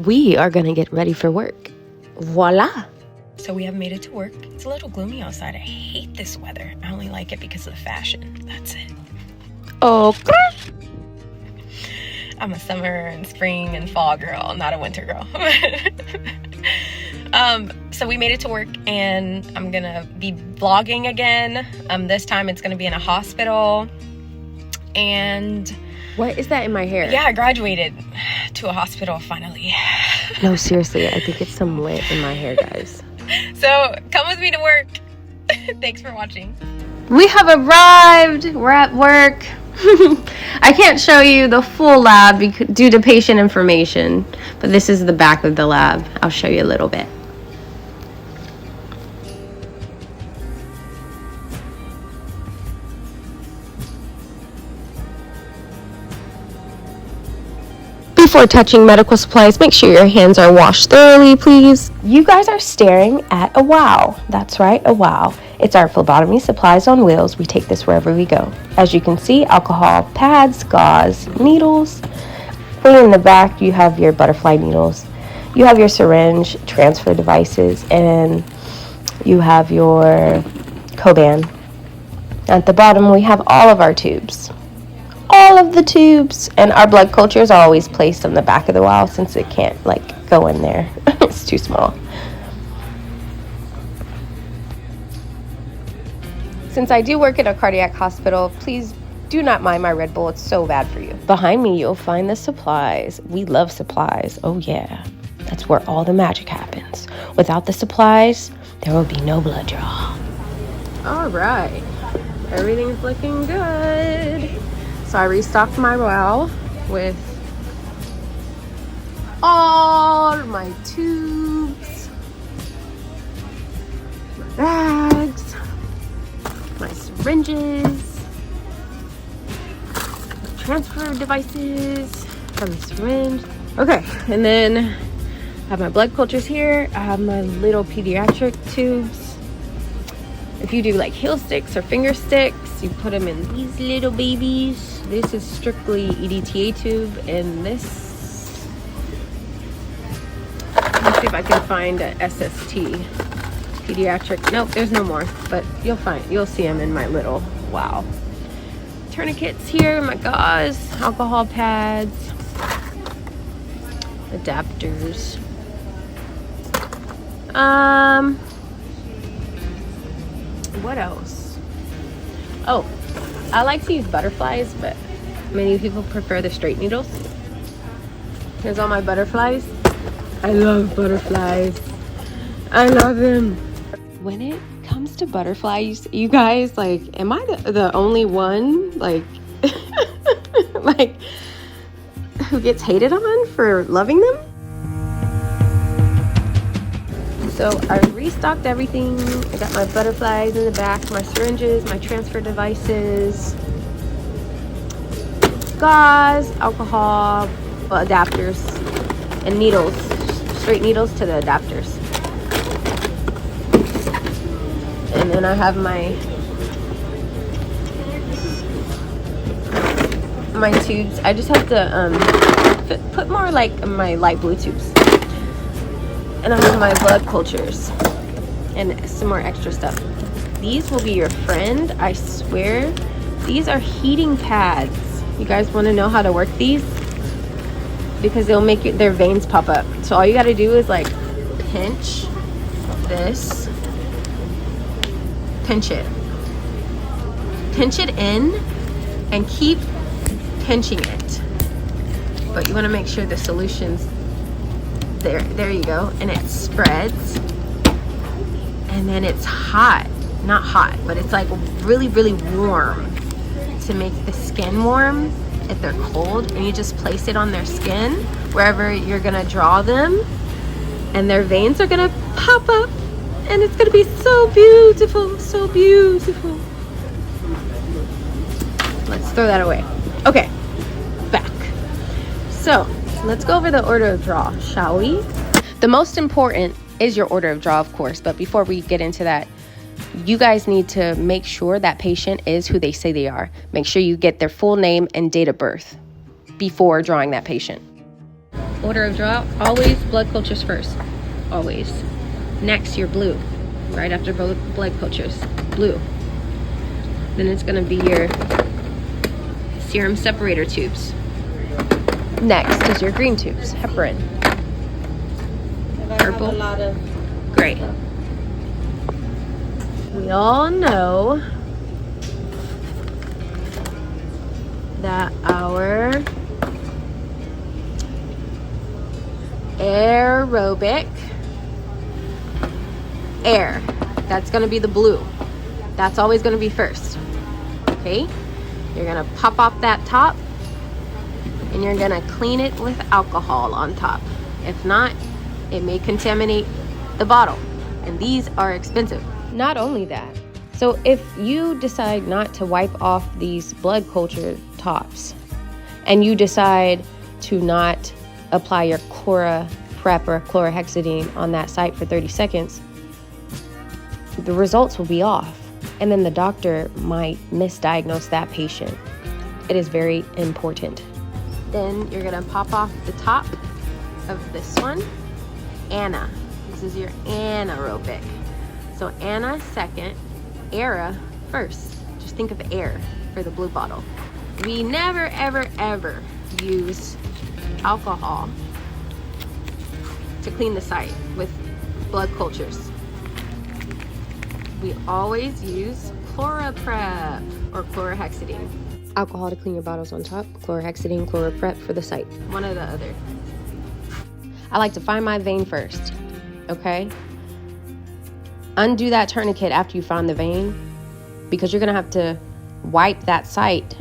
we are gonna get ready for work. Voila. So we have made it to work. It's a little gloomy outside. I hate this weather. I only like it because of the fashion. That's it. Oh, I'm a summer and spring and fall girl, not a winter girl. So we made it to work, and I'm gonna be vlogging again. This time it's gonna be in a hospital. And what is that in my hair? yeah, I graduated to a hospital finally. No, seriously, I think it's some lint in my hair, guys. So come with me to work. Thanks for watching. We have arrived. We're at work. I can't show you the full lab due to patient information, but this is the back of the lab. I'll show you a little bit. Before touching medical supplies, make sure your hands are washed thoroughly, please. You guys are staring at a wow. That's right, a wow. It's our phlebotomy supplies on wheels. We take this wherever we go. As you can see, alcohol pads, gauze, needles. Way in the back, you have your butterfly needles. You have your syringe, transfer devices, and you have your Coban. At the bottom, we have all of our tubes. All of the tubes, and our blood cultures are always placed on the back of the vial since it can't go in there. It's too small. Since I do work at a cardiac hospital, please do not mind my Red Bull. It's so bad for you. Behind me, you'll find the supplies. We love supplies. Oh yeah, that's where all the magic happens. Without the supplies, there will be no blood draw. All right, everything's looking good. So I restocked my vial with all my tubes, my bags, my syringes, transfer devices from the syringe. Okay, and then I have my blood cultures here. I have my little pediatric tubes. If you do heel sticks or finger sticks, you put them in these little babies. This is strictly EDTA tube, and this, let's see if I can find a SST pediatric. Nope, there's no more, but you'll see them in my little wow. Tourniquets here, my gauze, alcohol pads, adapters. What else? Oh, I like to use butterflies, but many people prefer the straight needles. Here's all my butterflies. I love butterflies. I love them. When it comes to butterflies, you guys, am I the only one, who gets hated on for loving them? So I restocked everything. I got my butterflies in the back, my syringes, my transfer devices, gauze, alcohol, adapters, and needles, straight needles to the adapters. And then I have my tubes. I just have to put more my light blue tubes. And I have my blood cultures and some more extra stuff. These will be your friend, I swear. These are heating pads. You guys want to know how to work these? Because they'll make their veins pop up. So all you got to do is pinch this, pinch it in, and keep pinching it. But you want to make sure the solution's there you go, and it spreads, and then it's hot, not hot, but it's really warm to make the skin warm if they're cold, and you just place it on their skin wherever you're gonna draw them, and their veins are gonna pop up, and it's gonna be so beautiful, so beautiful. Let's throw that away. Okay, back. So let's go over the order of draw, shall we? The most important is your order of draw, of course, but before we get into that, you guys need to make sure that patient is who they say they are. Make sure you get their full name and date of birth before drawing that patient. Order of draw, always blood cultures first. Always. Next, your blue. Right after both blood cultures. Blue. Then it's going to be your serum separator tubes. Next is your green tubes. Heparin. Purple. Gray. We all know that our aerobic air, that's going to be the blue. That's always going to be first. Okay? You're going to pop off that top and you're going to clean it with alcohol on top. If not, it may contaminate the bottle, and these are expensive. Not only that, so if you decide not to wipe off these blood culture tops and you decide to not apply your ChloraPrep or chlorhexidine on that site for 30 seconds, the results will be off, and then the doctor might misdiagnose that patient. It is very important. Then you're gonna pop off the top of this one. Ana. This is your anaerobic. So Ana second, Era first. Just think of air for the blue bottle. We never, ever, ever use alcohol to clean the site with blood cultures. We always use ChloraPrep or chlorhexidine. Alcohol to clean your bottles on top, chlorhexidine, ChloraPrep for the site. One or the other. I like to find my vein first, okay? Undo that tourniquet after you find the vein, because you're gonna have to wipe that site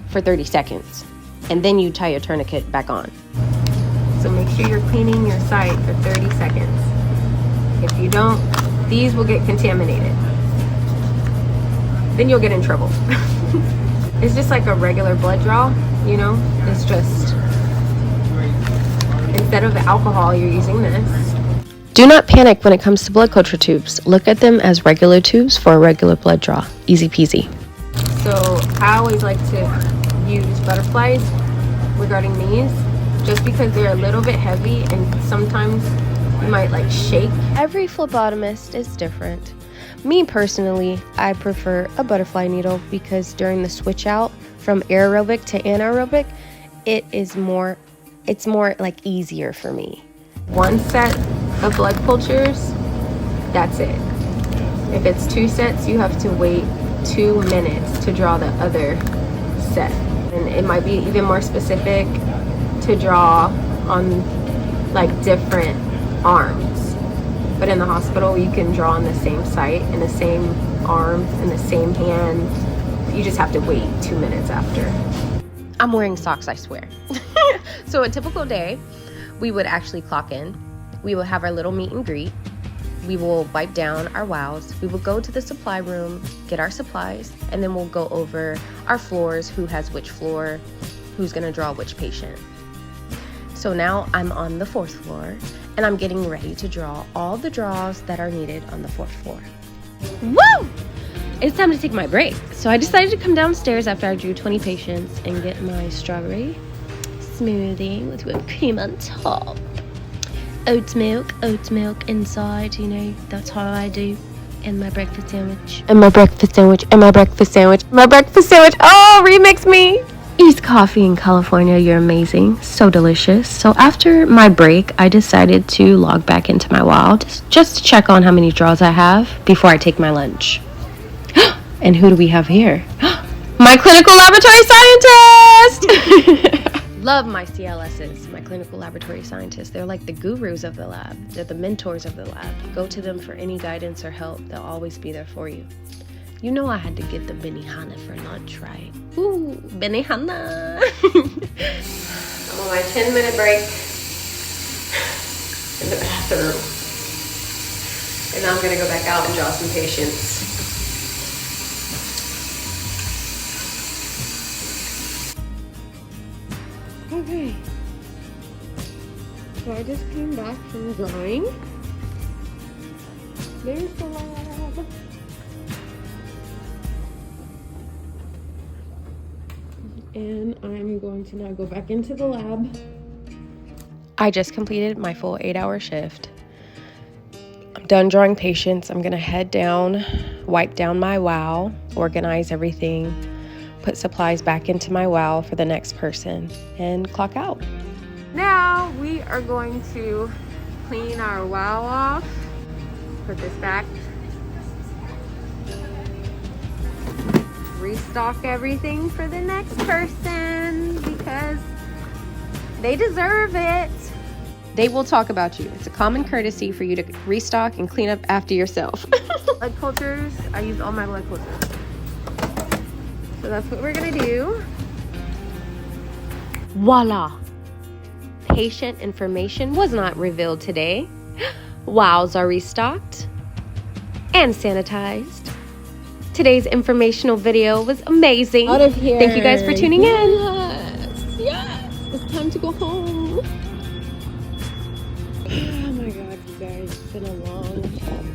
for 30 seconds, and then you tie your tourniquet back on. So make sure you're cleaning your site for 30 seconds. If you don't, these will get contaminated. Then you'll get in trouble. It's just like a regular blood draw, you know? It's just, instead of alcohol, you're using this. Do not panic when it comes to blood culture tubes. Look at them as regular tubes for a regular blood draw. Easy peasy. So I always like to use butterflies regarding these, just because they're a little bit heavy and sometimes you might like shake. Every phlebotomist is different. Me personally, I prefer a butterfly needle because during the switch out from aerobic to anaerobic, it's more like easier for me. One set of blood cultures, that's it. If it's 2 sets, you have to wait 2 minutes to draw the other set. And it might be even more specific to draw on like different arms. But in the hospital, you can draw on the same site, in the same arm, in the same hand. You just have to wait 2 minutes after. I'm wearing socks, I swear. So a typical day, we would actually clock in. We will have our little meet and greet. We will wipe down our wows. We will go to the supply room, get our supplies, and then we'll go over our floors, who has which floor, who's gonna draw which patient. So now I'm on the 4th floor, and I'm getting ready to draw all the draws that are needed on the 4th floor. Woo! It's time to take my break. So I decided to come downstairs after I drew 20 patients and get my strawberry smoothie with whipped cream on top. Oat milk inside, you know, that's how I do. And my breakfast sandwich. And my breakfast sandwich. And my breakfast sandwich. My breakfast sandwich. Oh, remix me. East Coffee in California, you're amazing. So delicious. So after my break, I decided to log back into my WoW just to check on how many draws I have before I take my lunch. And who do we have here? My clinical laboratory scientist! Love my CLSs, my clinical laboratory scientists. They're like the gurus of the lab. They're the mentors of the lab. Go to them for any guidance or help. They'll always be there for you. You know I had to get the benihana for lunch, right? Ooh, benihana! I'm on my 10-minute break in the bathroom. And now I'm gonna go back out and draw some patients. Okay, so I just came back from drawing. There's the lab. And I'm going to now go back into the lab I just completed my full 8-hour shift. I'm done drawing patients. I'm gonna head down, wipe down my wow, organize everything, put supplies back into my wow for the next person, and clock out. Now we are going to clean our wow off, put this back, restock everything for the next person because they deserve it. They will talk about you. It's a common courtesy for you to restock and clean up after yourself. Blood cultures, I used all my blood cultures. So that's what we're gonna do. Voila! Patient information was not revealed today. Wows are restocked and sanitized. Today's informational video was amazing. Out of here. Thank you guys for tuning in. Yes, it's time to go home. Oh my god, you guys, it's been a long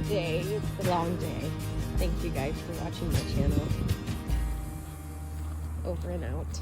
day. It's a long day. Thank you guys for watching my channel. Over and out.